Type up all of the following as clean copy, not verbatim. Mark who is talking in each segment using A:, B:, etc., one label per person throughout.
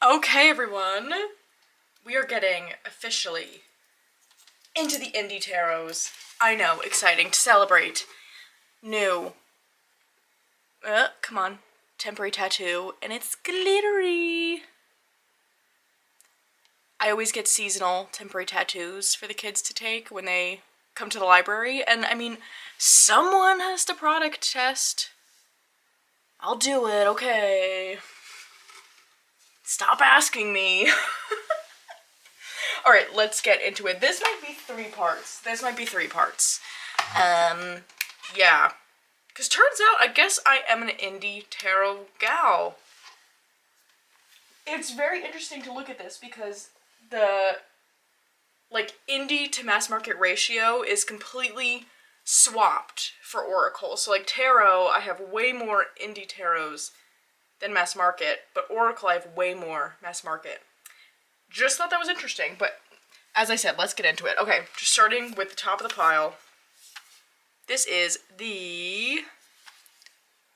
A: Okay, everyone. We are getting officially into the indie tarots. I know, exciting to celebrate. New. Come on. Temporary tattoo, and it's glittery. I always get seasonal temporary tattoos for the kids to take when they come to the library, and I mean, someone has to product test. I'll do it, okay. Stop asking me. Alright, let's get into it. This might be three parts. Yeah. Because turns out, I guess I am an indie tarot gal. It's very interesting to look at this because the, indie to mass market ratio is completely swapped for Oracle. So, tarot, I have way more indie tarots than mass market, but Oracle, I have way more mass market. Just thought that was interesting, but as I said, let's get into it. Okay, just starting with the top of the pile. This is the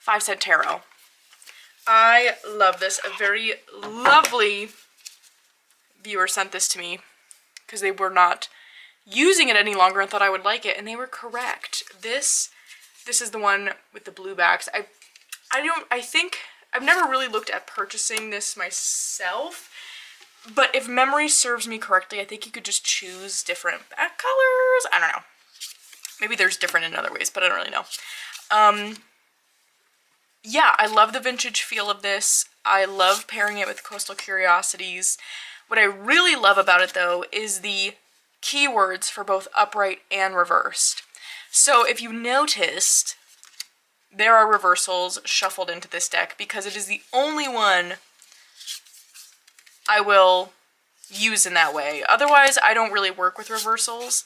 A: 5-cent tarot. I love this. A very lovely viewer sent this to me because they were not using it any longer and thought I would like it, and they were correct. This is the one with the blue backs. I think I've never really looked at purchasing this myself, but if memory serves me correctly, I think you could just choose different back colors. I don't know. Maybe there's different in other ways, but I don't really know. Yeah, I love the vintage feel of this. I love pairing it with Coastal Curiosities. What I really love about it, though, is the keywords for both upright and reversed. So if you noticed, there are reversals shuffled into this deck because it is the only one I will use in that way. Otherwise, I don't really work with reversals.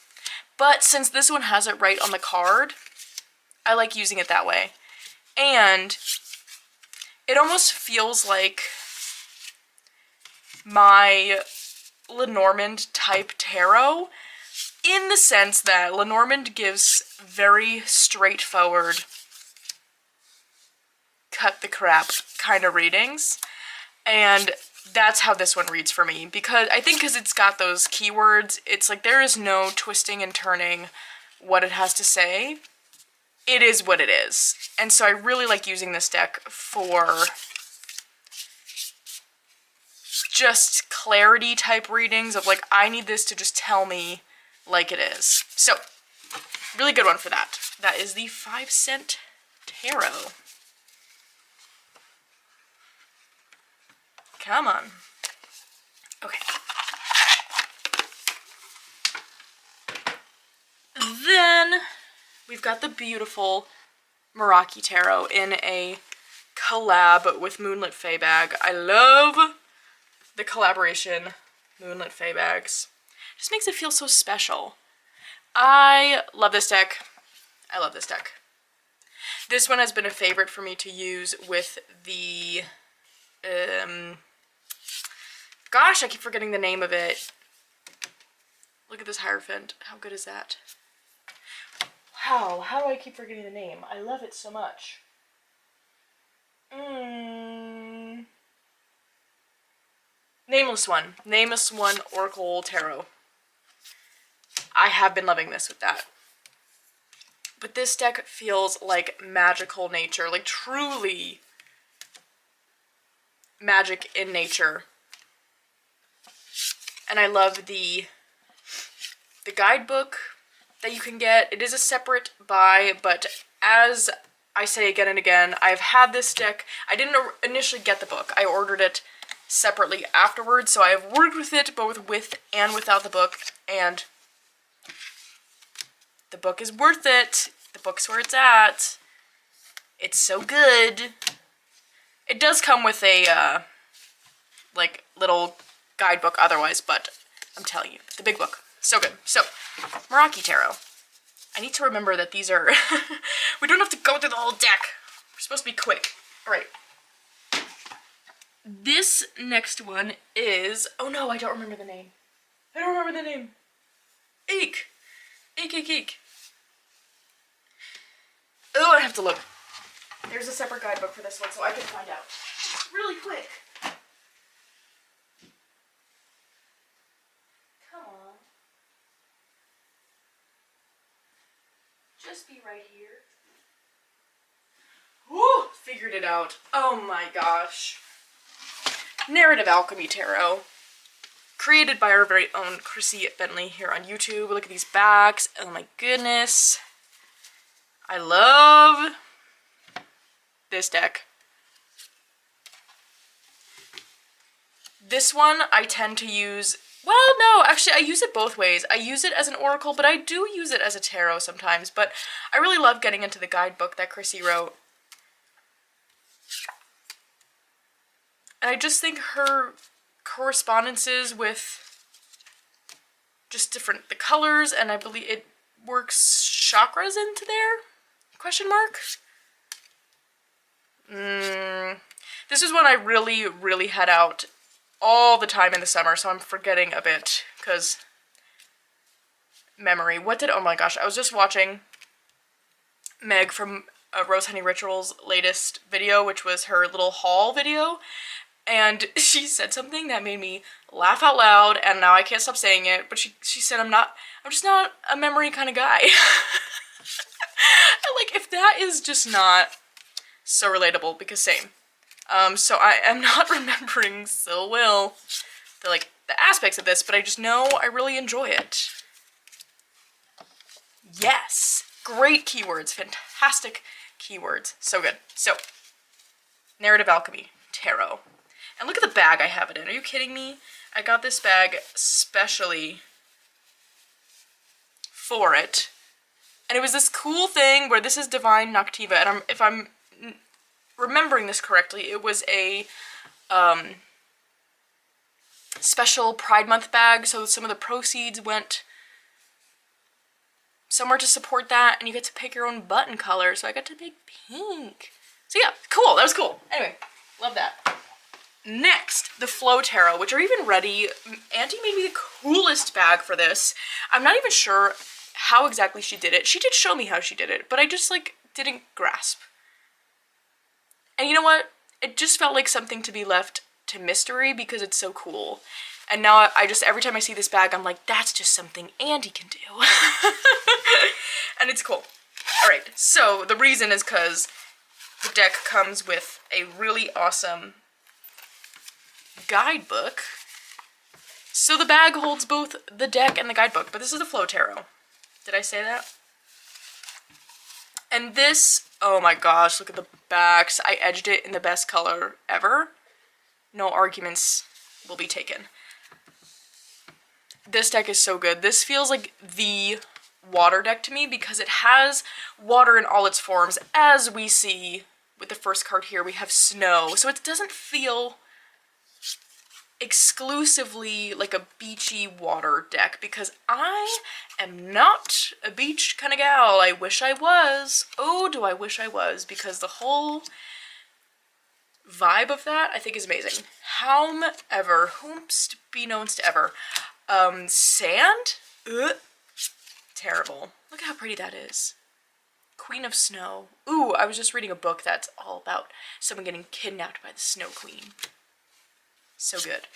A: But since this one has it right on the card, I like using it that way. And it almost feels like my Lenormand type tarot in the sense that Lenormand gives very straightforward, cut the crap kind of readings. And that's how this one reads for me, because it's got those keywords, it's like there is no twisting and turning what it has to say. It is what it is. And so I really like using this deck for just clarity type readings of I need this to just tell me like it is. So, really good one for that. That is the 5-cent tarot. Come on. Okay. Then we've got the beautiful Meraki Tarot in a collab with Moonlit Fae Bag. I love the collaboration Moonlit Fae Bags. Just makes it feel so special. I love this deck. This one has been a favorite for me to use with the gosh, I keep forgetting the name of it. Look at this Hierophant. How good is that? How do I keep forgetting the name? I love it so much. Nameless One Oracle Tarot. I have been loving this with that. But this deck feels like magical nature, like truly magic in nature. And I love the guidebook that you can get. It is a separate buy, but as I say again and again, I've had this deck. I didn't initially get the book. I ordered it separately afterwards, so I have worked with it both with and without the book, and the book is worth it. The book's where it's at. It's so good. It does come with a, little guidebook otherwise, but I'm telling you, the big book, so good. So, Meraki Tarot. I need to remember that these are, we don't have to go through the whole deck. We're supposed to be quick. All right. This next one is, oh no, I don't remember the name. Eek. Oh, I have to look. There's a separate guidebook for this one, so I can find out really quick. just be right here? Woo! Figured it out. Oh my gosh. Narrative Alchemy Tarot. Created by our very own Chrissy Bentley here on YouTube. Look at these backs. Oh my goodness. I love this deck. This one I tend to use, well, no, actually I use it both ways. I use it as an oracle, but I do use it as a tarot sometimes. But I really love getting into the guidebook that Chrissy wrote. And I just think her correspondences with just the colors, and I believe it works chakras into there? Question mark? This is one I really, really had out all the time in the summer, so I'm forgetting a bit, because memory. Oh my gosh, I was just watching Meg from Rose Honey Rituals' latest video, which was her little haul video, and she said something that made me laugh out loud, and now I can't stop saying it, but she said, I'm just not a memory kind of guy. Like, if that is just not so relatable, because same. So I am not remembering so well the aspects of this, but I just know I really enjoy it. Yes! Great keywords. Fantastic keywords. So good. So, Narrative Alchemy Tarot. And look at the bag I have it in. Are you kidding me? I got this bag specially for it. And it was this cool thing where this is Divine Noctiva, and if I'm remembering this correctly, it was a special Pride Month bag, so some of the proceeds went somewhere to support that, and you get to pick your own button color, so I got to pick pink. So yeah, cool, that was cool. Anyway, love that. Next, the Flow Tarot, which are even ready. Auntie made me the coolest bag for this. I'm not even sure how exactly she did it. She did show me how she did it, but I just, didn't grasp. And you know what? It just felt like something to be left to mystery because it's so cool. And now I just, every time I see this bag, I'm like, that's just something Auntie can do. And it's cool. Alright, so the reason is because the deck comes with a really awesome guidebook. So the bag holds both the deck and the guidebook, but this is the Flow Tarot. Did I say that? And this, oh my gosh, look at the backs. I edged it in the best color ever. No arguments will be taken. This deck is so good. This feels like the water deck to me because it has water in all its forms. As we see with the first card here, we have snow. So it doesn't feel exclusively like a beachy water deck because I am not a beach kind of gal. I wish I was. Oh, do I wish I was, because the whole vibe of that I think is amazing. However, whomst be knownst ever. Sand? Ugh. Terrible. Look how pretty that is. Queen of Snow. Ooh, I was just reading a book that's all about someone getting kidnapped by the Snow Queen. So good.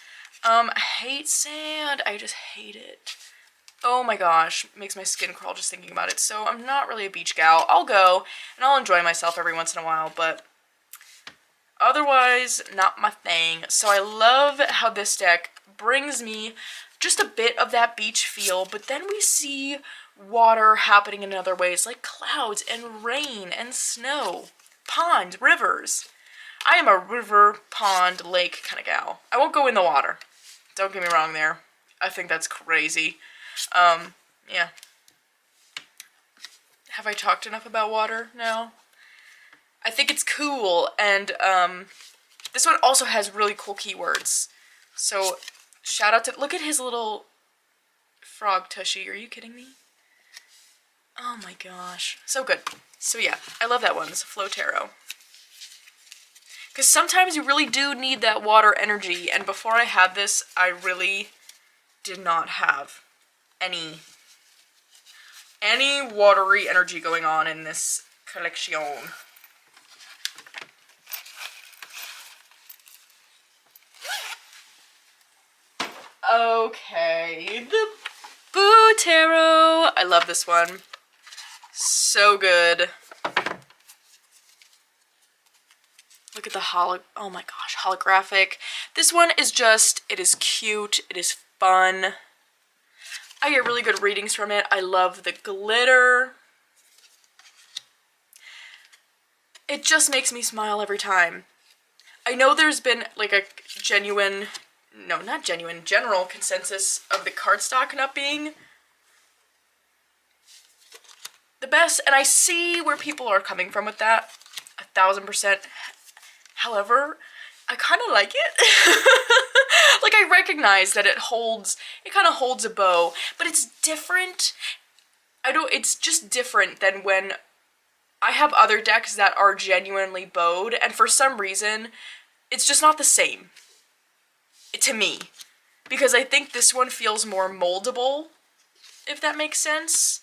A: I hate sand. I just hate it. Oh my gosh. Makes my skin crawl just thinking about it. So I'm not really a beach gal. I'll go and I'll enjoy myself every once in a while, but otherwise, not my thing. So I love how this deck brings me just a bit of that beach feel, but then we see water happening in other ways, like clouds and rain and snow, ponds, rivers. I am a river, pond, lake kind of gal. I won't go in the water. Don't get me wrong there. I think that's crazy. Yeah. Have I talked enough about water now? I think it's cool, and this one also has really cool keywords. So, shout out to, look at his little frog tushy. Are you kidding me? Oh my gosh. So good. So yeah, I love that one. It's a Flow Tarot. Because sometimes you really do need that water energy, and before I had this, I really did not have any watery energy going on in this collection. Okay, the Boo Tarot. I love this one. so good. Look at the oh my gosh, holographic. This one is just, it is cute, it is fun. I get really good readings from it. I love the glitter. It just makes me smile every time. I know there's been like a genuine, no, not genuine, general consensus of the cardstock not being the best, and I see where people are coming from with that, 1000%. However, I kind of like it. Like, I recognize that it kind of holds a bow, but it's different. It's just different than when I have other decks that are genuinely bowed, and for some reason, it's just not the same. To me. Because I think this one feels more moldable, if that makes sense.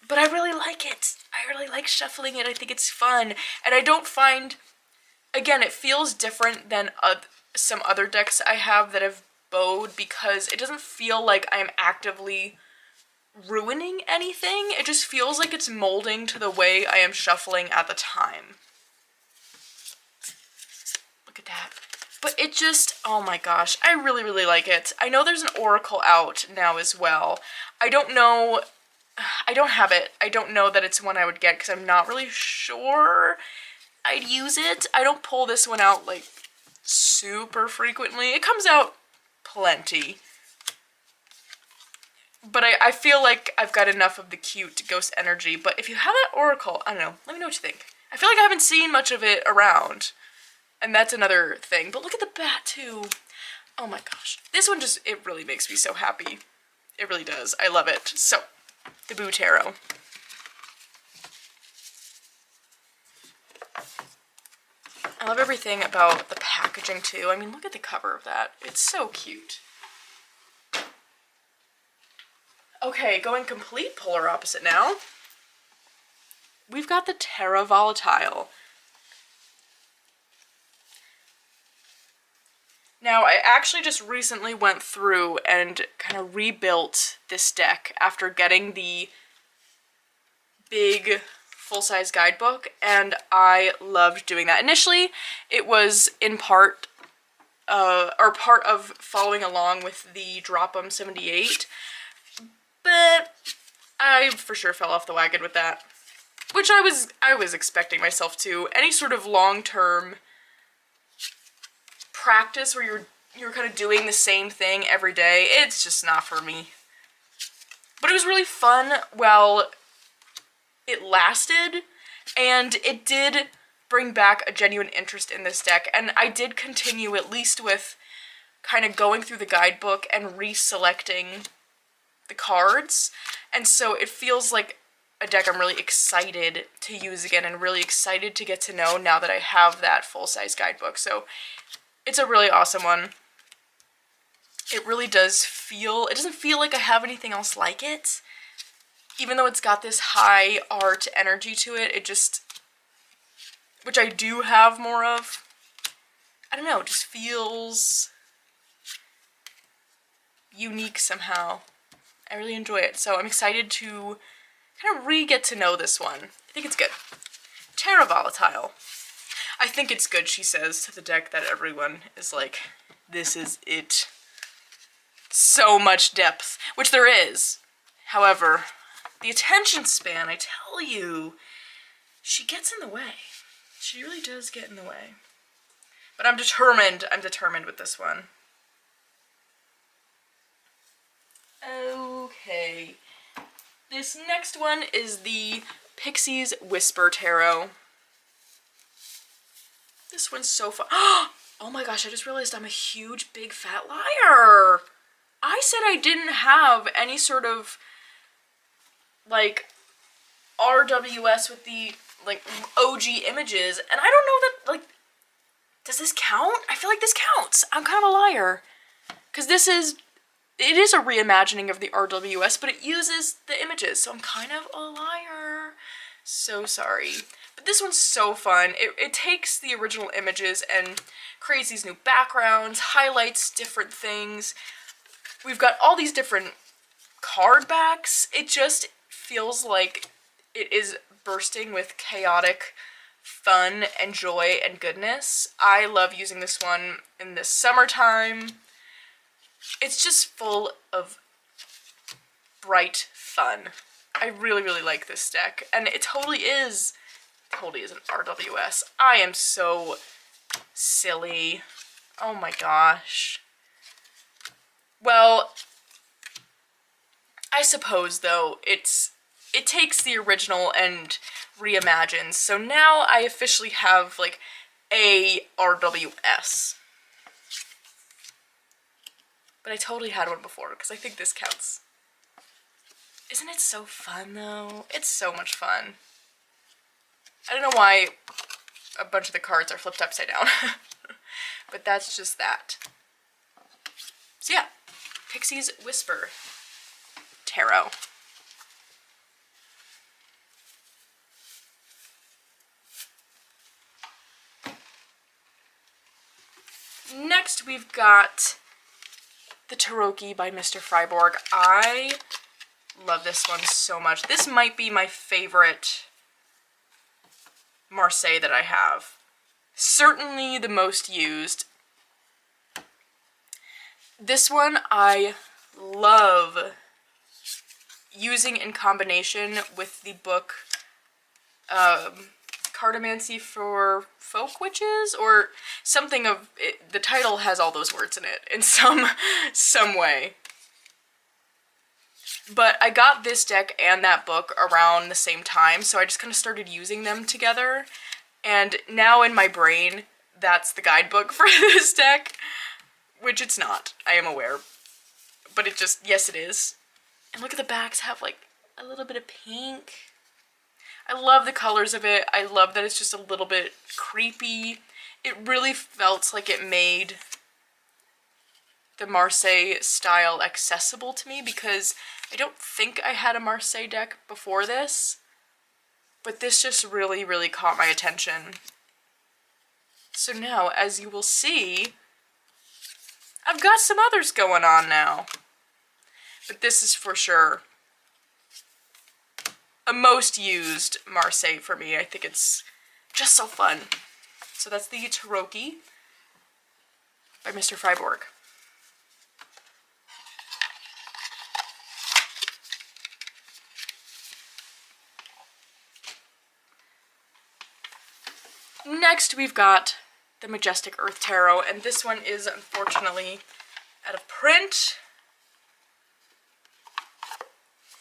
A: But I really like it. I really like shuffling it. I think it's fun. And I don't find, again, it feels different than some other decks I have that have bowed, because it doesn't feel like I'm actively ruining anything. It just feels like it's molding to the way I am shuffling at the time. Look at that. But it just, oh my gosh, I really, really like it. I know there's an Oracle out now as well. I don't know, I don't have it. I don't know that it's one I would get because I'm not really sure I'd use it. I don't pull this one out like super frequently. It comes out plenty. But I feel like I've got enough of the cute ghost energy. But if you have that Oracle, I don't know, let me know what you think. I feel like I haven't seen much of it around. And that's another thing. But look at the bat, too. Oh my gosh. This one just, it really makes me so happy. It really does. I love it. So, the Boo Tarot. I love everything about the packaging, too. I mean, look at the cover of that. It's so cute. Okay, going complete polar opposite now. We've got the Terra Volatile. Now, I actually just recently went through and kind of rebuilt this deck after getting the big full-size guidebook, and I loved doing that. Initially, it was in part of following along with the Drop'em 78, but I for sure fell off the wagon with that, which I was expecting myself to. Any sort of long-term practice where you're kind of doing the same thing every day, it's just not for me. But it was really fun while it lasted, and it did bring back a genuine interest in this deck, and I did continue at least with kind of going through the guidebook and reselecting the cards, and so it feels like a deck I'm really excited to use again and really excited to get to know now that I have that full-size guidebook. So it's a really awesome one. It really does feel, it doesn't feel like I have anything else like it. Even though it's got this high art energy to it, it just, which I do have more of, I don't know, it just feels unique somehow. I really enjoy it, so I'm excited to kind of get to know this one. I think it's good. Terra Volatile. I think it's good, she says to the deck that everyone is like, this is it. So much depth, which there is. However, the attention span, I tell you, she gets in the way. She really does get in the way. But I'm determined with this one. Okay. This next one is the Pixies Whisper Tarot. This one's so fun. Oh my gosh, I just realized I'm a huge, big, fat liar. I said I didn't have any sort of, like, RWS with the, like, OG images, and I don't know that, like, does this count? I feel like this counts. I'm kind of a liar. Because it is a reimagining of the RWS, but it uses the images, so I'm kind of a liar. So sorry. But this one's so fun. It takes the original images and creates these new backgrounds, highlights different things. We've got all these different card backs. It just feels like It is bursting with chaotic fun and joy and goodness. I love using this one in the summertime. It's just full of bright fun. I really, really like this deck, and it totally is an RWS. I am so silly. Oh my gosh. Well, I suppose though it takes the original and reimagines. So now I officially have like a RWS. But I totally had one before because I think this counts. Isn't it so fun though? It's so much fun. I don't know why a bunch of the cards are flipped upside down. But that's just that. So yeah, Pixie's Whisper Tarot. Next we've got the Taroki by Mr. Freiborg. I love this one so much. This might be my favorite Marseille that I have. Certainly the most used. This one I love using in combination with the book Cartomancy for Folk Witches, or something of it. The title has all those words in it in some way. But I got this deck and that book around the same time, so I just kind of started using them together. And now in my brain, that's the guidebook for this deck, which it's not, I am aware. But it just, yes it is. And look at the backs have like a little bit of pink. I love the colors of it. I love that it's just a little bit creepy. It really felt like it made the Marseille style accessible to me, because I don't think I had a Marseille deck before this, but this just really, really caught my attention. So now, as you will see, I've got some others going on now. But this is for sure a most used Marseille for me. I think it's just so fun. So that's the Taroki by Mr. Freiborg. Next we've got the Majestic Earth Tarot, and this one is unfortunately out of print.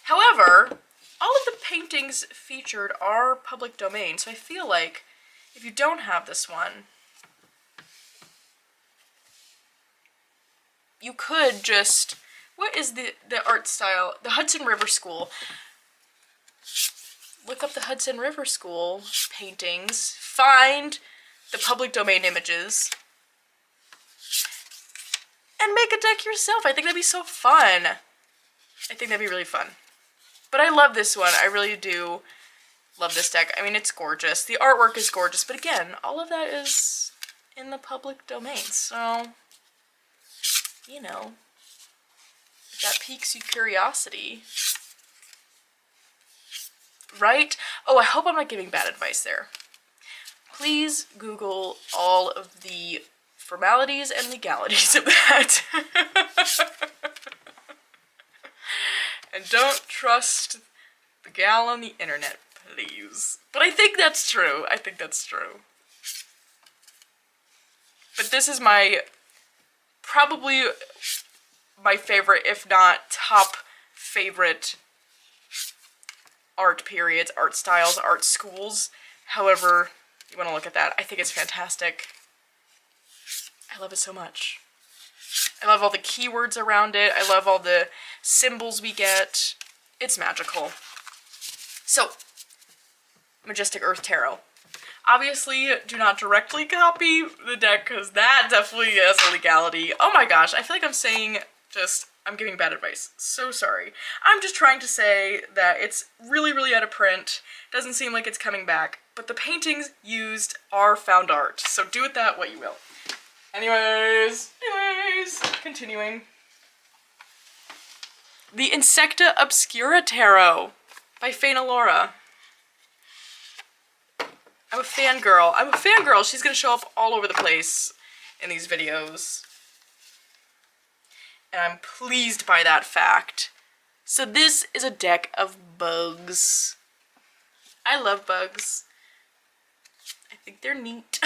A: However, all of the paintings featured are public domain, so I feel like if you don't have this one, you could just, what is the art style? The Hudson River School. Look up the Hudson River School paintings, find the public domain images, and make a deck yourself. I think that'd be so fun. I think that'd be really fun. But I love this one. I really do love this deck. I mean, it's gorgeous. The artwork is gorgeous, but again, all of that is in the public domain, so, you know, if that piques your curiosity, right? Oh, I hope I'm not giving bad advice there. Please Google all of the formalities and legalities of that. And don't trust the gal on the internet, please. But I think that's true. I think that's true. But this is probably my favorite, if not top favorite art periods, art styles, art schools. However you want to look at that. I think it's fantastic. I love it so much. I love all the keywords around it. I love all the symbols we get. It's magical. So, Majestic Earth Tarot. Obviously, do not directly copy the deck, because that definitely has a legality. Oh my gosh, I feel like I'm saying I'm giving bad advice. So sorry. I'm just trying to say that it's really, really out of print. Doesn't seem like it's coming back. But the paintings used are found art. So do with that what you will. Anyways, continuing. The Insecta Obscura Tarot by Faina Laura. I'm a fangirl. I'm a fangirl. She's gonna show up all over the place in these videos. And I'm pleased by that fact. So this is a deck of bugs. I love bugs. I think they're neat.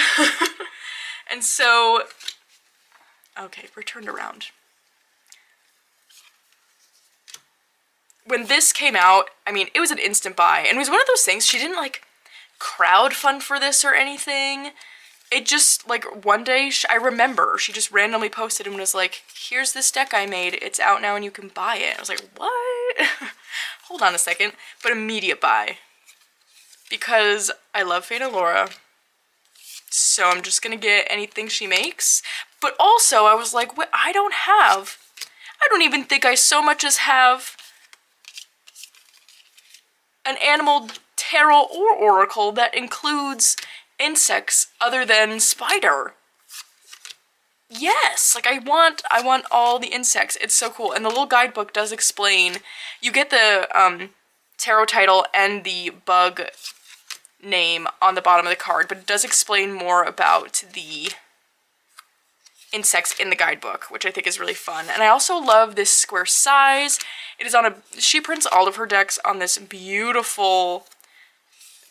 A: And so, okay, we're turned around. When this came out, I mean, it was an instant buy. And it was one of those things, she didn't like crowdfund for this or anything. It just, like, one day, I remember, she just randomly posted and was like, here's this deck I made, it's out now and you can buy it. I was like, what? Hold on a second. But immediate buy. Because I love Faina Laura. So I'm just gonna get anything she makes. But also, I was like, what? I don't even think I so much as have an animal tarot or oracle that includes insects other than spider. Yes, like I want all the insects. It's so cool. And the little guidebook does explain, you get the tarot title and the bug name on the bottom of the card, but it does explain more about the insects in the guidebook, which I think is really fun. And I also love this square size. It is on she prints all of her decks on this beautiful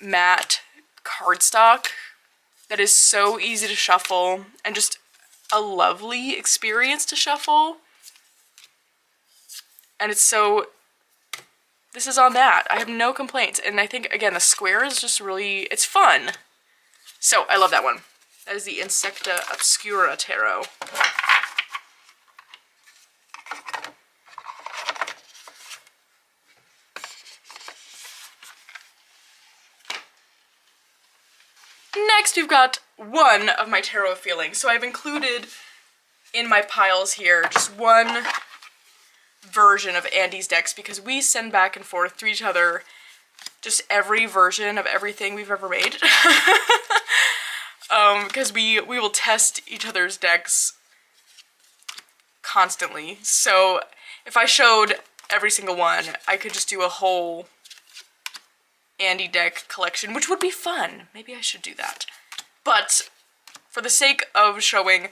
A: matte cardstock that is so easy to shuffle and just a lovely experience to shuffle. And it's so, this is on that. I have no complaints. And I think, again, the square is just really, it's fun. So I love that one. That is the Insecta Obscura Tarot. Next, we've got one of my tarot feelings. So I've included in my piles here just one version of Andy's decks because we send back and forth to each other just every version of everything we've ever made. Because we will test each other's decks constantly. So if I showed every single one, I could just do a whole Andy deck collection, which would be fun. Maybe I should do that. But for the sake of showing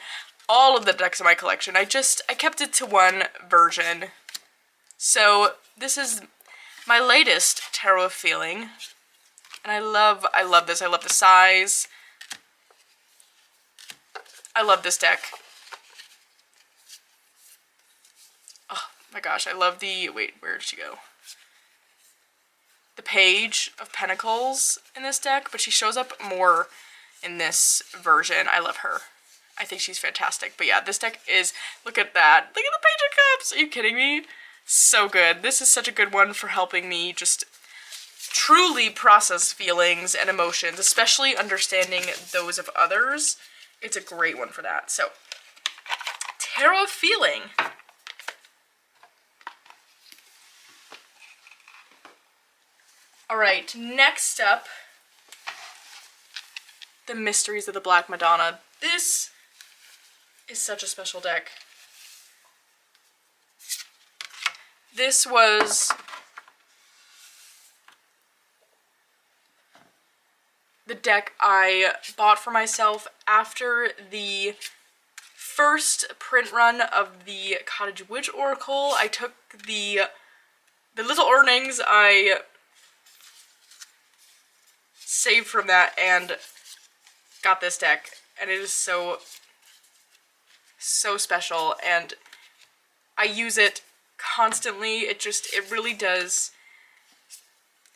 A: all of the decks in my collection, I kept it to one version. So this is my latest tarot feeling. And I love this. I love the size. I love this deck. Oh my gosh, I love the, wait, where did she go? The Page of Pentacles in this deck, but she shows up more in this version. I love her. I think she's fantastic. But yeah, this deck is, look at that. Look at the Page of Cups. Are you kidding me? So good. This is such a good one for helping me just truly process feelings and emotions, especially understanding those of others. It's a great one for that. So, Tarot Feeling. Alright, next up, the Mysteries of the Black Madonna. This is such a special deck. This was the deck I bought for myself after the first print run of the Cottage Witch Oracle. I took the little earnings I saved from that and got this deck, and it is so special, and I use it constantly. It really does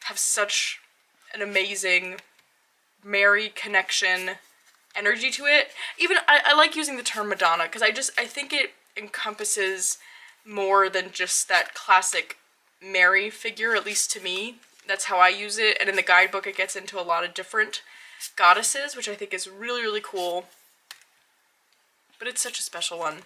A: have such an amazing Mary connection energy to it. Even I like using the term Madonna because I think it encompasses more than just that classic Mary figure, at least to me. That's how I use it. And in the guidebook it gets into a lot of different goddesses, which I think is really, really cool. But it's such a special one.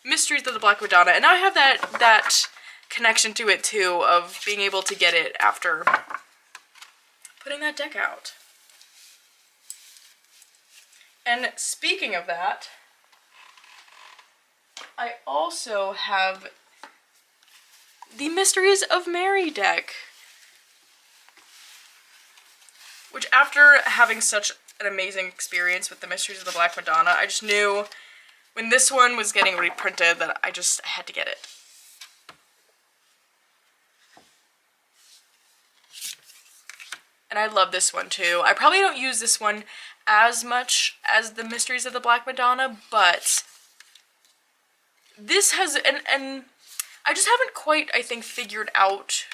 A: Mysteries of the Black Madonna. And I have that connection to it too, of being able to get it after putting that deck out. And speaking of that, I also have the Mysteries of Mary deck. which after having such an amazing experience with the Mysteries of the Black Madonna, I just knew when this one was getting reprinted that I had to get it. And I love this one too. I probably don't use this one as much as the Mysteries of the Black Madonna, but this has, and I just haven't quite, I think, figured out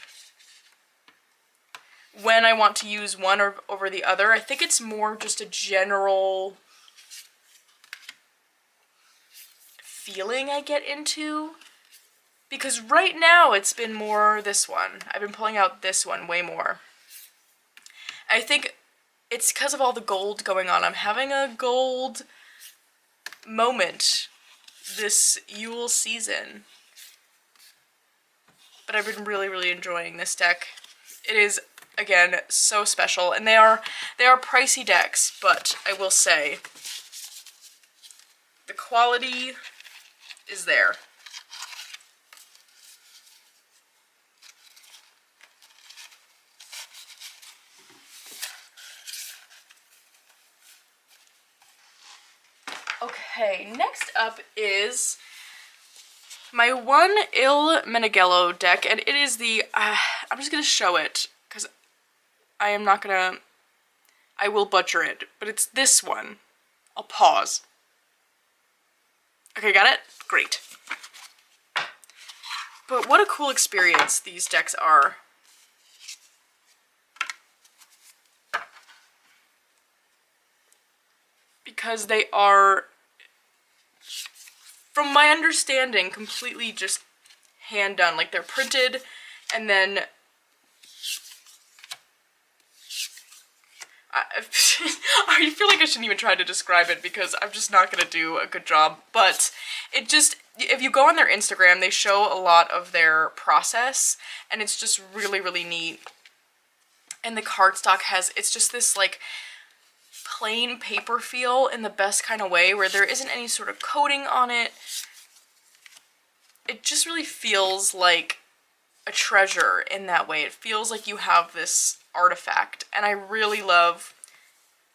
A: when I want to use one over the other. I think it's more just a general feeling I get into, because right now it's been more this one. I've been pulling out this one way more. I think it's because of all the gold going on. I'm having a gold moment this Yule season. But I've been really, really enjoying this deck. It is, again, so special. And they are pricey decks, but I will say the quality is there. Okay, next up is my one Il Meneghello deck, and it is the, I'm just gonna show it, because I will butcher it, but it's this one. I'll pause. Okay, got it? Great. But what a cool experience these decks are. Because they are, from my understanding, completely just hand done. Like, they're printed, and then I feel like I shouldn't even try to describe it because I'm just not gonna do a good job. But it just, if you go on their Instagram, they show a lot of their process, and it's just really, really neat. And the cardstock it's just this, like, plain paper feel in the best kind of way, where there isn't any sort of coating on it. It just really feels like a treasure in that way. It feels like you have this artifact, and I really love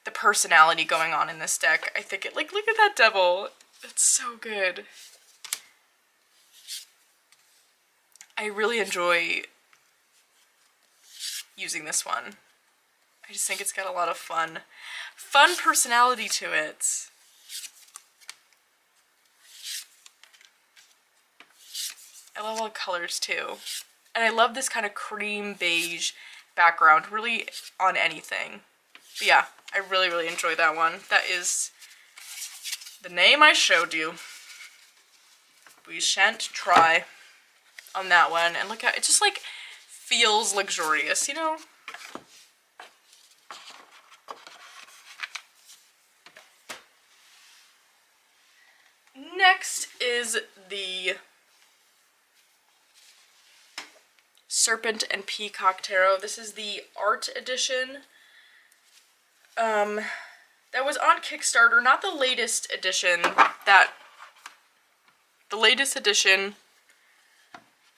A: the personality going on in this deck. I think it, like, look at that devil. It's so good. I really enjoy using this one. I just think it's got a lot of fun personality to it. I love all the colors too. And I love this kind of cream beige background, really on anything. But yeah, I really, really enjoy that one. That is the name I showed you. We shan't try on that one. And look how it just, like, feels luxurious, you know? Next is the Serpent and Peacock Tarot. This is the art edition. That was on Kickstarter, not the latest edition. The latest edition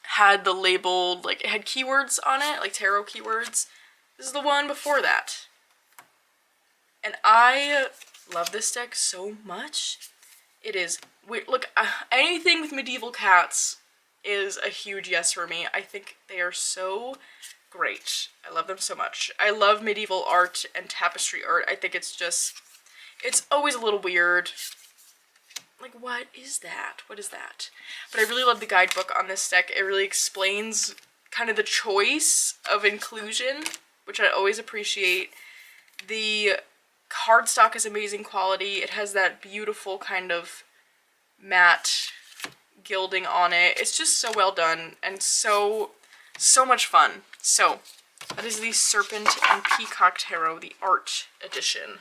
A: had the labeled, like, it had keywords on it, like tarot keywords. This is the one before that. And I love this deck so much. It is weird. Look, anything with medieval cats is a huge yes for me. I think they are so great. I love them so much. I love medieval art and tapestry art. I think it's always a little weird. Like, what is that? What is that? But I really love the guidebook on this deck. It really explains kind of the choice of inclusion, which I always appreciate. The cardstock is amazing quality. It has that beautiful kind of matte gilding on it. It's just so well done and so much fun. So that is the Serpent and Peacock Tarot, the art edition.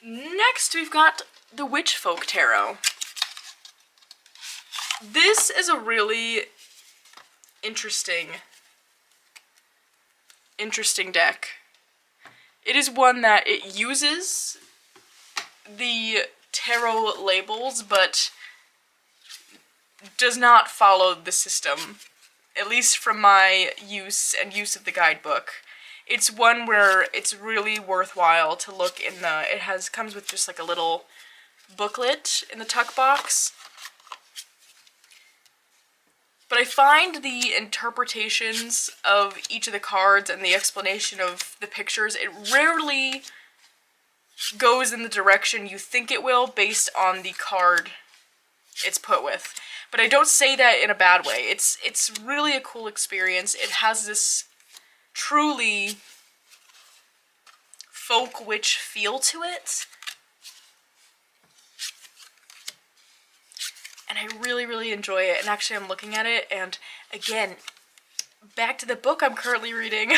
A: Next, we've got the Witchfolk Tarot. This is a really interesting deck. It is one that it uses the tarot labels, but does not follow the system, at least from my use and use of the guidebook. It's one where it's really worthwhile to look in the, comes with just like a little booklet in the tuck box. But I find the interpretations of each of the cards and the explanation of the pictures, it rarely goes in the direction you think it will based on the card it's put with. But I don't say that in a bad way. It's really a cool experience. It has this truly folk witch feel to it. And I really, really enjoy it. And actually I'm looking at it, and again, back to the book I'm currently reading.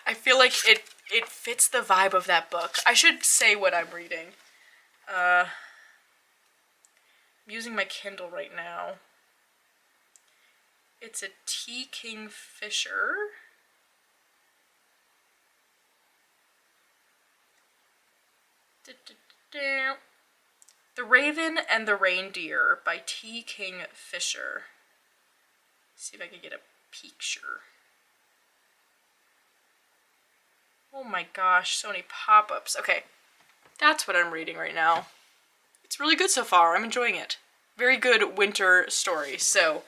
A: I feel like it fits the vibe of that book. I should say what I'm reading. I'm using my Kindle right now. It's a T. Kingfisher. The Raven and the Reindeer by T. Kingfisher. See if I can get a picture. Oh my gosh, so many pop-ups. Okay, that's what I'm reading right now. It's really good so far. I'm enjoying it. Very good winter story. So,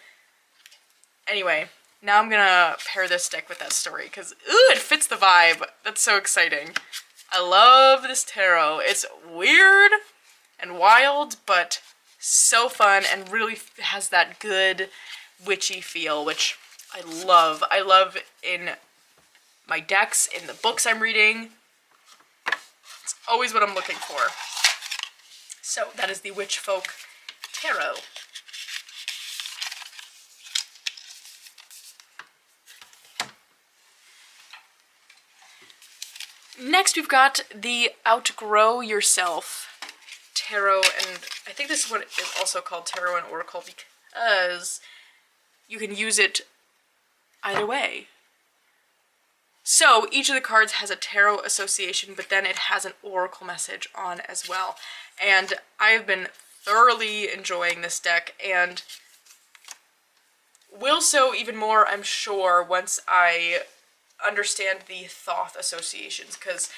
A: anyway, now I'm gonna pair this deck with that story because, ooh, it fits the vibe. That's so exciting. I love this tarot. It's weird and wild, but so fun and really has that good witchy feel, which I love. I love in my decks, in the books I'm reading. It's always what I'm looking for. So that is the Witch Folk Tarot. Next we've got the Outgrow Yourself Tarot, and I think this is what is also called Tarot and Oracle because you can use it either way. So each of the cards has a tarot association, but then it has an oracle message on as well. And I've been thoroughly enjoying this deck, and will so even more, I'm sure, once I understand the Thoth associations, because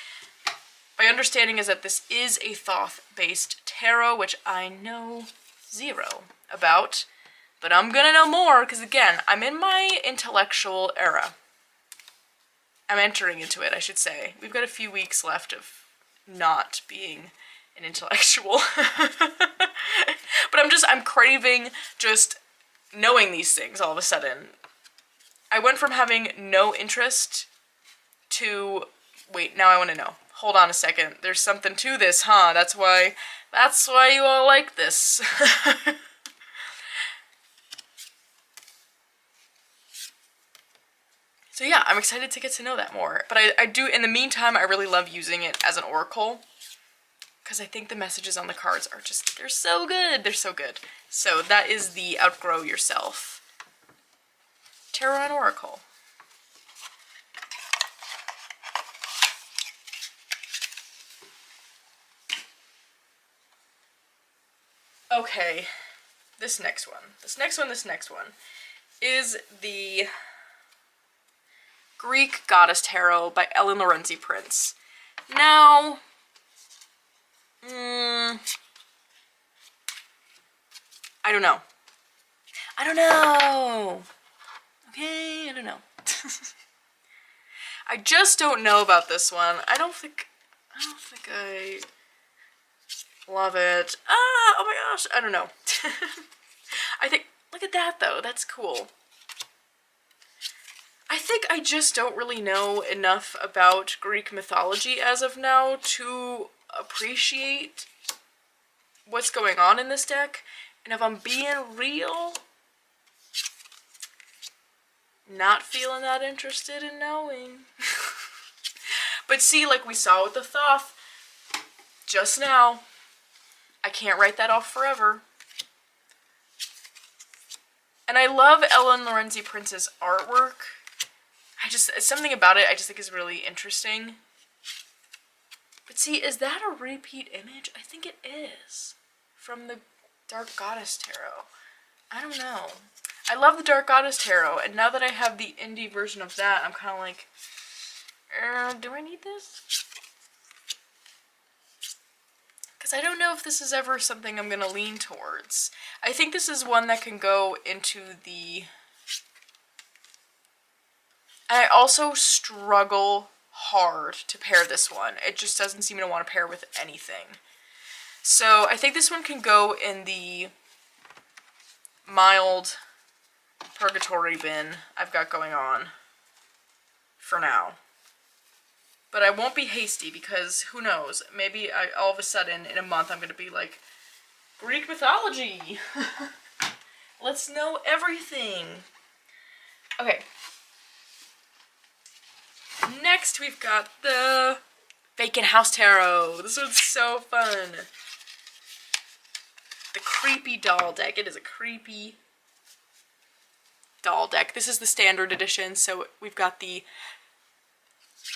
A: my understanding is that this is a Thoth-based tarot, which I know zero about, but I'm gonna know more, because again, I'm in my intellectual era. I'm entering into it, I should say. We've got a few weeks left of not being an intellectual. But I'm craving just knowing these things all of a sudden. I went from having no interest to, wait, now I want to know. Hold on a second. There's something to this, huh? That's why you all like this. So yeah, I'm excited to get to know that more. But I do, in the meantime, I really love using it as an oracle, because I think the messages on the cards are just, they're so good. They're so good. So that is the Outgrow Yourself Tarot and Oracle. Okay, this next one is the Greek Goddess Tarot by Ellen Lorenzi Prince. Now, I don't know. Okay, I don't know. I just don't know about this one. I don't think I love it. Oh my gosh, I don't know. I think, look at that though, that's cool. I think I just don't really know enough about Greek mythology as of now to appreciate what's going on in this deck. And if I'm being real, not feeling that interested in knowing. But see, like we saw with the Thoth just now, I can't write that off forever. And I love Ellen Lorenzi Prince's artwork. Something about it I just think is really interesting. But see, is that a repeat image? I think it is. From the Dark Goddess Tarot. I don't know. I love the Dark Goddess Tarot, and now that I have the indie version of that, I'm kind of like, do I need this? Because I don't know if this is ever something I'm going to lean towards. I think this is one that can go into the... I also struggle hard to pair this one. It just doesn't seem to want to pair with anything. So I think this one can go in the mild purgatory bin I've got going on for now. But I won't be hasty because who knows, maybe all of a sudden in a month I'm going to be like, Greek mythology! Let's know everything! Okay. Next we've got the Vacant House Tarot. This one's so fun. The creepy doll deck. It is a creepy doll deck. This is the standard edition, so we've got the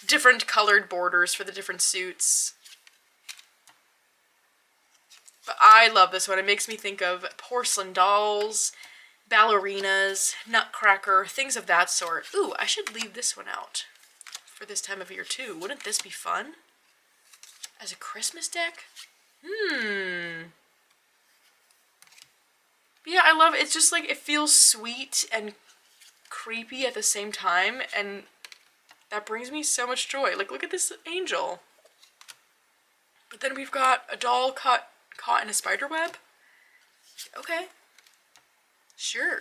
A: different colored borders for the different suits. But I love this one. It makes me think of porcelain dolls, ballerinas, nutcracker, things of that sort. Ooh, I should leave this one out for this time of year too. Wouldn't this be fun? As a Christmas deck? But yeah, I love it. It's just like, it feels sweet and creepy at the same time, and that brings me so much joy. Like, look at this angel. But then we've got a doll caught in a spider web. Okay. Sure.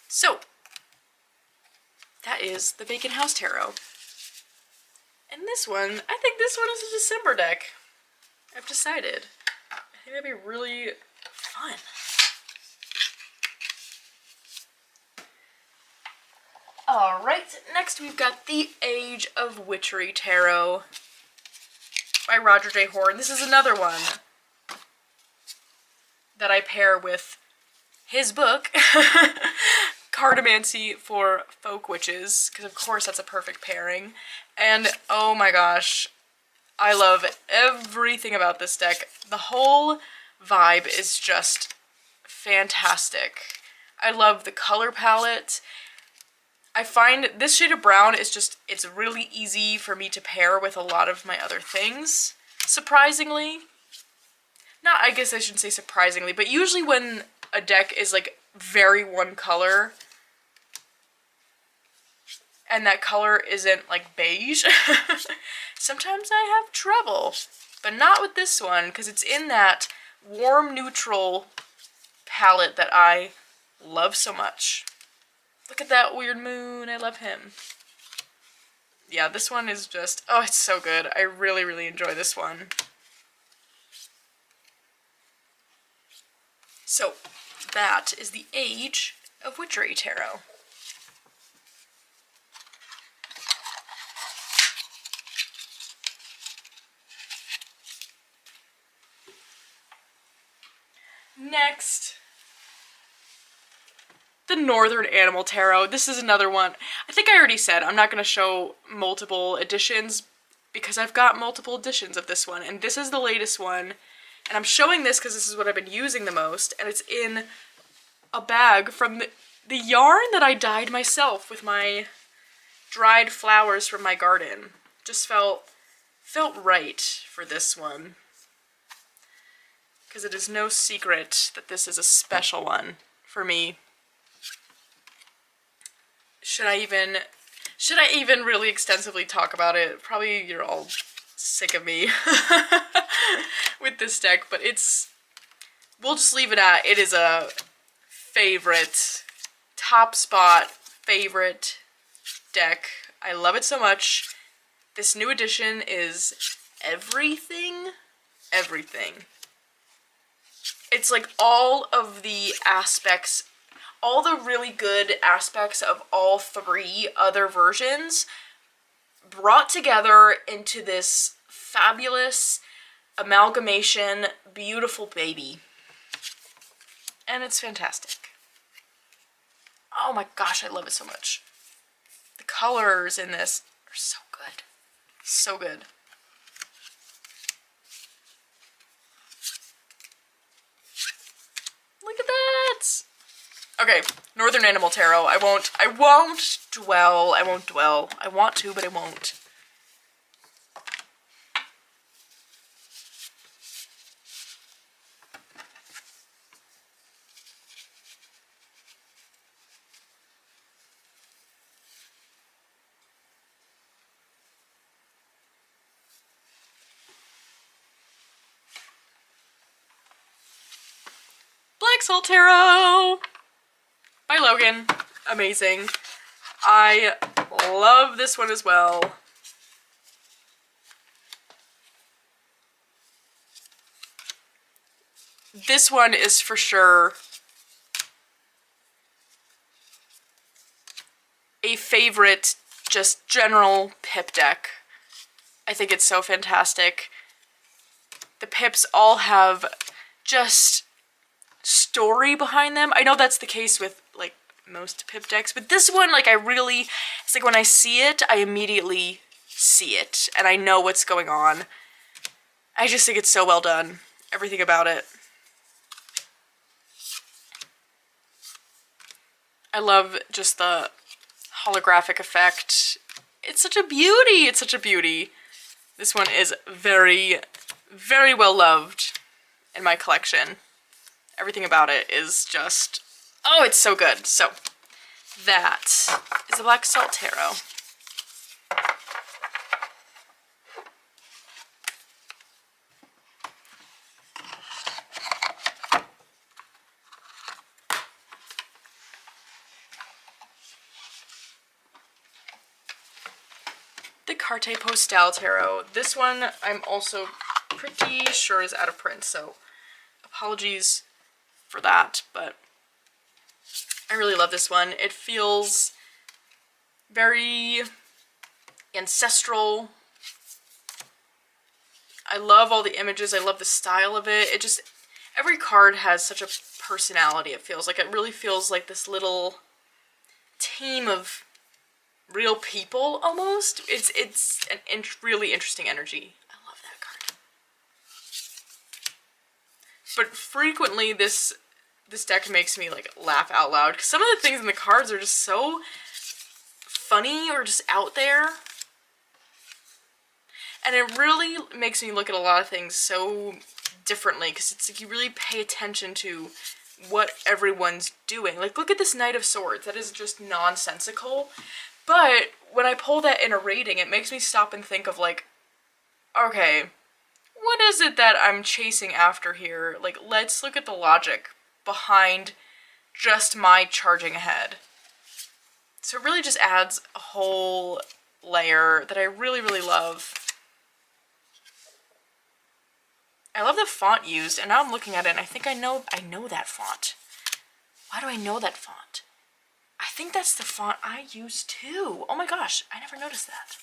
A: So, that is the Vacant House Tarot. And this one, I think this one is a December deck. I've decided. I think that'd be really fun. Alright, next we've got the Age of Witchery Tarot by Roger J. Horn. This is another one that I pair with his book, Cartomancy for Folk Witches, because of course that's a perfect pairing. And oh my gosh, I love everything about this deck. The whole vibe is just fantastic. I love the color palette. I find this shade of brown is just, it's really easy for me to pair with a lot of my other things, surprisingly. Not, I guess I shouldn't say surprisingly, but usually when a deck is like very one color, and that color isn't like beige, sometimes I have trouble. But not with this one, because it's in that warm neutral palette that I love so much. Look at that weird moon, I love him. Yeah, this one is just, oh, it's so good. I really, really enjoy this one. So, that is the Age of Witchery Tarot. Next, the Northern Animal Tarot. This is another one. I think I already said I'm not going to show multiple editions because I've got multiple editions of this one, and this is the latest one. And I'm showing this because this is what I've been using the most, and it's in a bag from the yarn that I dyed myself with my dried flowers from my garden. Just felt right for this one. Because it is no secret that this is a special one for me. Should I even really extensively talk about it? Probably you're all sick of me with this deck, but we'll just leave it at, it is a favorite, top spot favorite deck. I love it so much. This new edition is everything. It's like all of the aspects, all the really good aspects of all three other versions brought together into this fabulous amalgamation, beautiful baby. And it's fantastic. Oh my gosh, I love it so much. The colors in this are so good. So good. Look at that! Okay, Northern Animal Tarot. I won't dwell. I want to, but I won't. Black Salt Tarot by Logan. Amazing. I love this one as well. This one is for sure a favorite, just general pip deck. I think it's so fantastic. The pips all have just story behind them. I know that's the case with like most pip decks, but this one, like, it's like when I see it, I immediately see it and I know what's going on. I just think it's so well done. Everything about it. I love just the holographic effect. It's such a beauty. It's such a beauty. This one is very, very well loved in my collection. Everything about it is just, oh, it's so good. So that is the Black Salt Tarot. The Carte Postale Tarot. This one I'm also pretty sure is out of print, so apologies for that, but I really love this one. It feels very ancestral. I love all the images. I love the style of it. It just, every card has such a personality, it feels like. It really feels like this little team of real people, almost. It's an really interesting energy. I love that card. But frequently this deck makes me like laugh out loud because some of the things in the cards are just so funny or just out there. And it really makes me look at a lot of things so differently because it's like you really pay attention to what everyone's doing. Like, look at this Knight of Swords. That is just nonsensical. But when I pull that in a rating, it makes me stop and think of like, okay, what is it that I'm chasing after here? Like, let's look at the logic behind just my charging ahead. So it really just adds a whole layer that I really, really love. I love the font used, and now I'm looking at it and I think I know that font. Why do I know that font? I think that's the font I use too. Oh my gosh, I never noticed that.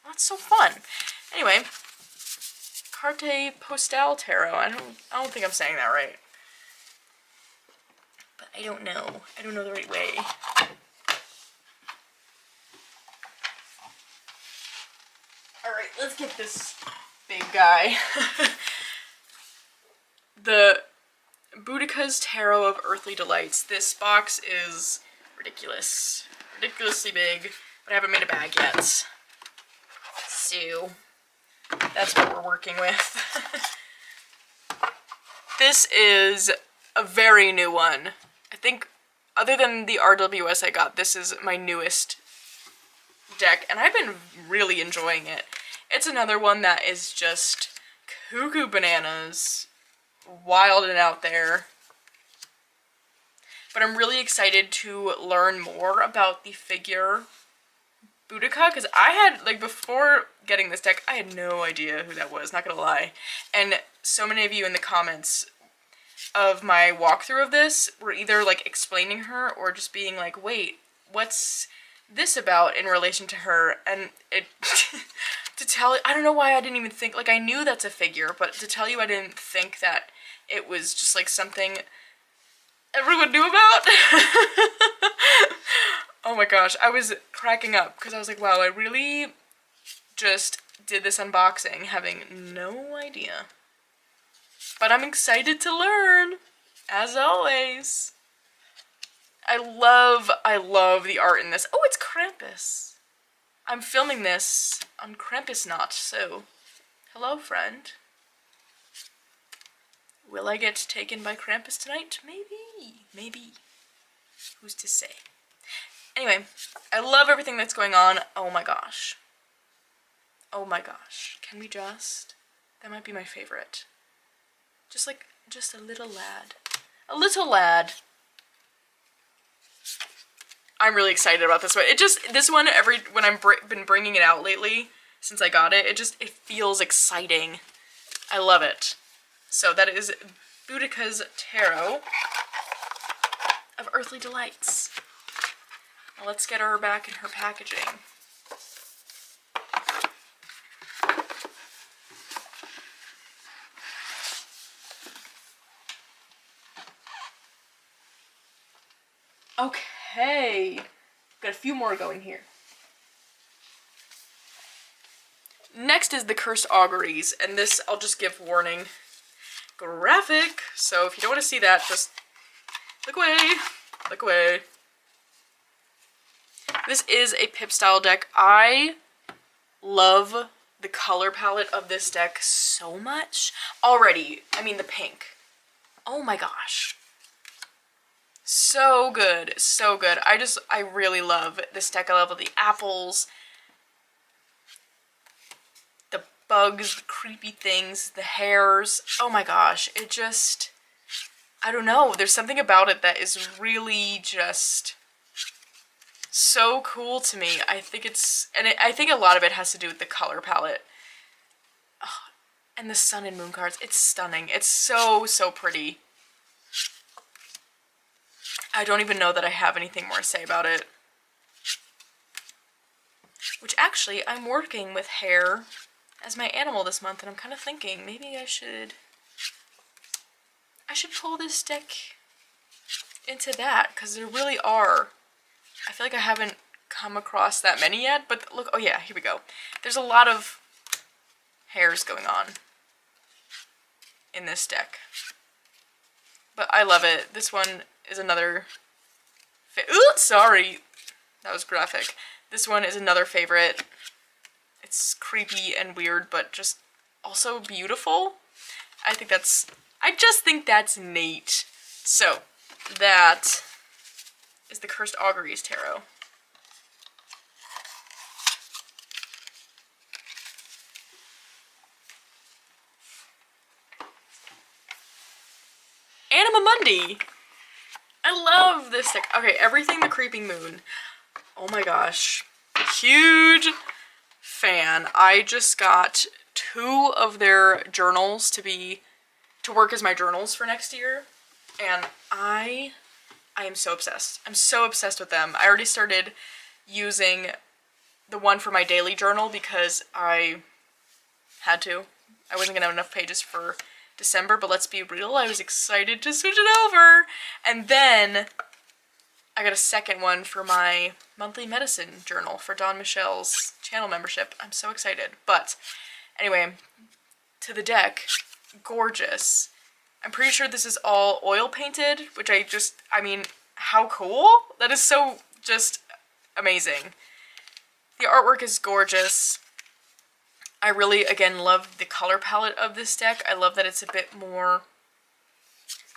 A: That's so fun. Anyway, Carte Postale Tarot. I don't think I'm saying that right. But I don't know. I don't know the right way. Alright, let's get this big guy. The Boudica's Tarot of Earthly Delights. This box is ridiculous. Ridiculously big, but I haven't made a bag yet. So, that's what we're working with. This is a very new one. I think, other than the RWS I got, this is my newest deck, and I've been really enjoying it. It's another one that is just cuckoo bananas, wild and out there. But I'm really excited to learn more about the figure Boudica, because I had, like, before getting this deck, I had no idea who that was, not gonna lie. And so many of you in the comments of my walkthrough of this were either, like, explaining her or just being like, wait, what's this about in relation to her? And it, to tell, I don't know why I didn't even think, like, I knew that's a figure, but to tell you I didn't think that it was just, like, something everyone knew about. Oh my gosh, I was cracking up because I was like, wow, I really just did this unboxing having no idea. But I'm excited to learn, as always. I love the art in this. Oh, it's Krampus. I'm filming this on Krampusnacht, so hello, friend. Will I get taken by Krampus tonight? Maybe. Who's to say? Anyway, I love everything that's going on. Oh my gosh. Oh my gosh. Can we just? That might be my favorite. Just a little lad. A little lad. I'm really excited about this one. This one, when I've been bringing it out lately, since I got it, it feels exciting. I love it. So that is Boudica's Tarot of Earthly Delights. Now let's get her back in her packaging. Okay, got a few more going here. Next is the Cursed Auguries, and this, I'll just give warning, graphic, so if you don't want to see that, just look away, look away. This is a Pip style deck. I love the color palette of this deck so much. Already, I mean the pink. Oh my gosh. So good, so good. I really love this deck. I love the apples, the bugs, the creepy things, the hairs. Oh my gosh, I don't know. There's something about it that is really just so cool to me. I think I think a lot of it has to do with the color palette. Oh, and the sun and moon cards. It's stunning. It's so, so pretty. I don't even know that I have anything more to say about it. Which actually, I'm working with hair as my animal this month, and I'm kind of thinking maybe I should pull this deck into that, because there really are. I feel like I haven't come across that many yet, but look, oh yeah, here we go. There's a lot of hairs going on in this deck. But I love it. This one is another ooh, sorry. That was graphic. This one is another favorite. It's creepy and weird, but just also beautiful. I just think that's neat. So, that is the Cursed Auguries Tarot. Anima Mundi! I love this deck. Okay, Everything the Creeping Moon. Oh my gosh. Huge fan. I just got 2 of their journals to work as my journals for next year. And I am so obsessed. I'm so obsessed with them. I already started using the one for my daily journal because I had to. I wasn't gonna have enough pages for December, but let's be real, I was excited to switch it over. And then I got a second one for my monthly medicine journal for Dawn Michelle's channel membership. I'm so excited. But anyway, to the deck, gorgeous. I'm pretty sure this is all oil painted, which I mean, how cool? That is so just amazing. The artwork is gorgeous. I really, again, love the color palette of this deck. I love that it's a bit more,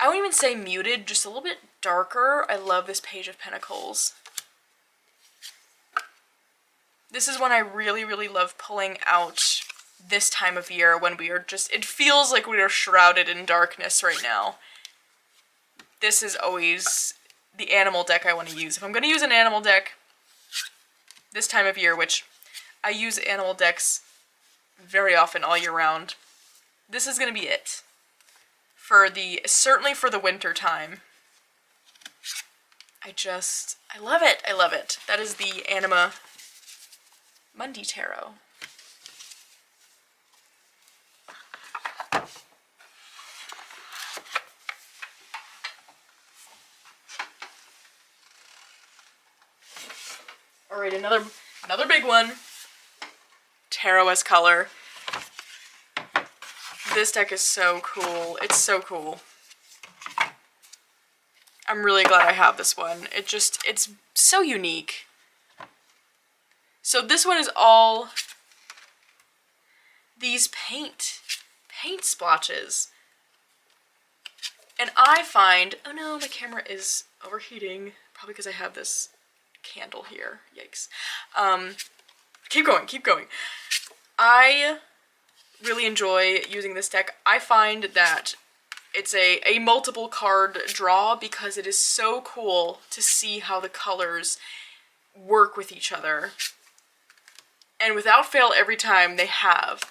A: I won't even say muted, just a little bit darker. I love this Page of Pentacles. This is one I really, really love pulling out this time of year when we are just, it feels like we are shrouded in darkness right now. This is always the animal deck I want to use. If I'm going to use an animal deck this time of year, which I use animal decks very often all year round, this is going to be it. Certainly for the winter time. I love it. I love it. That is the Anima Mundi Tarot. All right, another big one. Tarot as color. This deck is so cool. It's so cool. I'm really glad I have this one. It's so unique. So this one is all these paint splotches. And I find, oh no, my camera is overheating, probably because I have this candle here. Yikes. Keep going. I really enjoy using this deck. I find that it's a multiple card draw because it is so cool to see how the colors work with each other. And without fail, every time they have.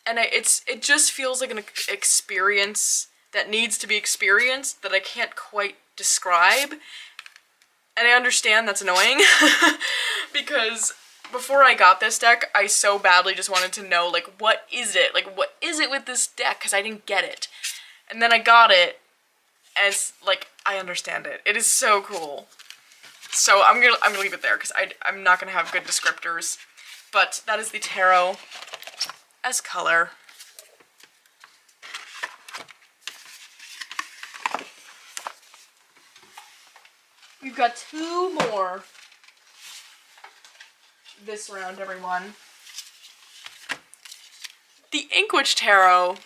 A: And it just feels like an experience that needs to be experienced that I can't quite describe. And I understand that's annoying because before I got this deck, I so badly just wanted to know, like, what is it? Like, what is it with this deck? Because I didn't get it. And then I got it, as, like, I understand it. It is so cool. So I'm gonna leave it there because I'm not gonna have good descriptors. But that is the tarot as color. We've got 2 more this round, everyone. The Inkwitch Tarot.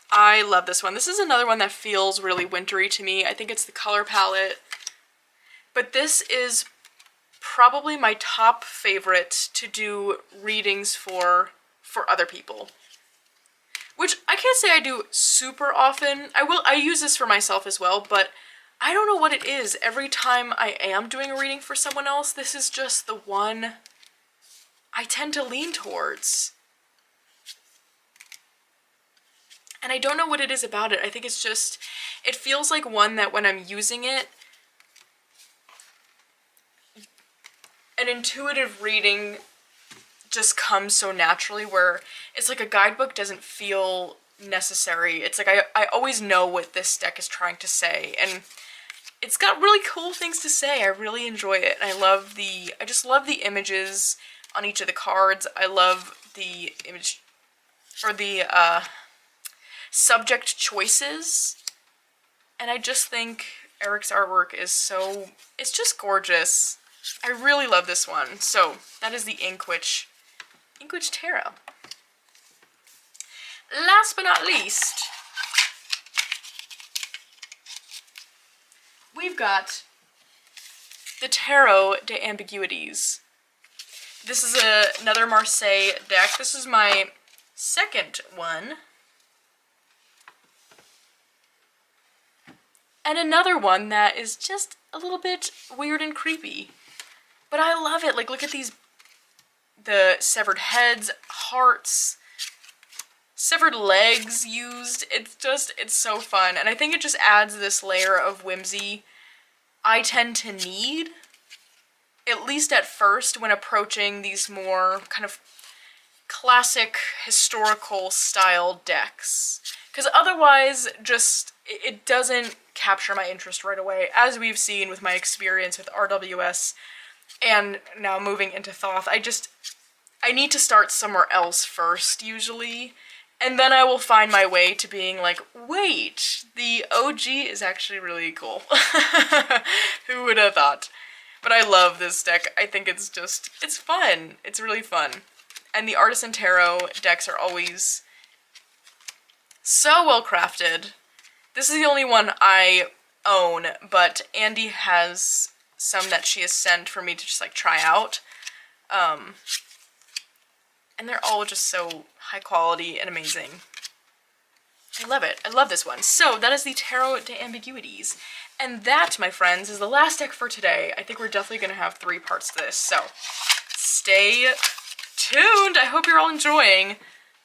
A: I love this one. This is another one that feels really wintry to me. I think it's the color palette. But this is probably my top favorite to do readings for other people. Which I can't say I do super often. I use this for myself as well, but I don't know what it is. Every time I am doing a reading for someone else, this is just the one I tend to lean towards. And I don't know what it is about it. I think it's just, it feels like one that when I'm using it, an intuitive reading just comes so naturally where it's like a guidebook doesn't feel necessary. It's like I always know what this deck is trying to say, and it's got really cool things to say. I really enjoy it. And I just love the images on each of the cards. I love the image, or the subject choices. And I just think Eric's artwork is so, it's just gorgeous. I really love this one. So that is the Inkwitch Tarot. Last but not least, we've got the Tarot de Ambiguities. This is another Marseille deck. This is my second one. And another one that is just a little bit weird and creepy. But I love it. Like, look at the severed heads, hearts, severed legs used. It's so fun. And I think it just adds this layer of whimsy I tend to need, at least at first, when approaching these more kind of classic historical style decks. Because otherwise, just, it doesn't capture my interest right away, as we've seen with my experience with RWS and now moving into Thoth. I need to start somewhere else first, usually, and then I will find my way to being like, wait, the OG is actually really cool. Who would have thought? But I love this deck. I think it's fun. It's really fun. And the Artisan Tarot decks are always so well crafted. This is the only one I own, but Andy has some that she has sent for me to just like try out. And they're all just so high quality and amazing. I love it. I love this one. So that is the Tarot de Ambiguities. And that, my friends, is the last deck for today. I think we're definitely going to have 3 parts to this. So stay tuned. I hope you're all enjoying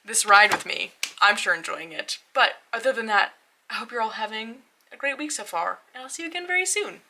A: this ride with me. I'm sure enjoying it. But other than that, I hope you're all having a great week so far. And I'll see you again very soon.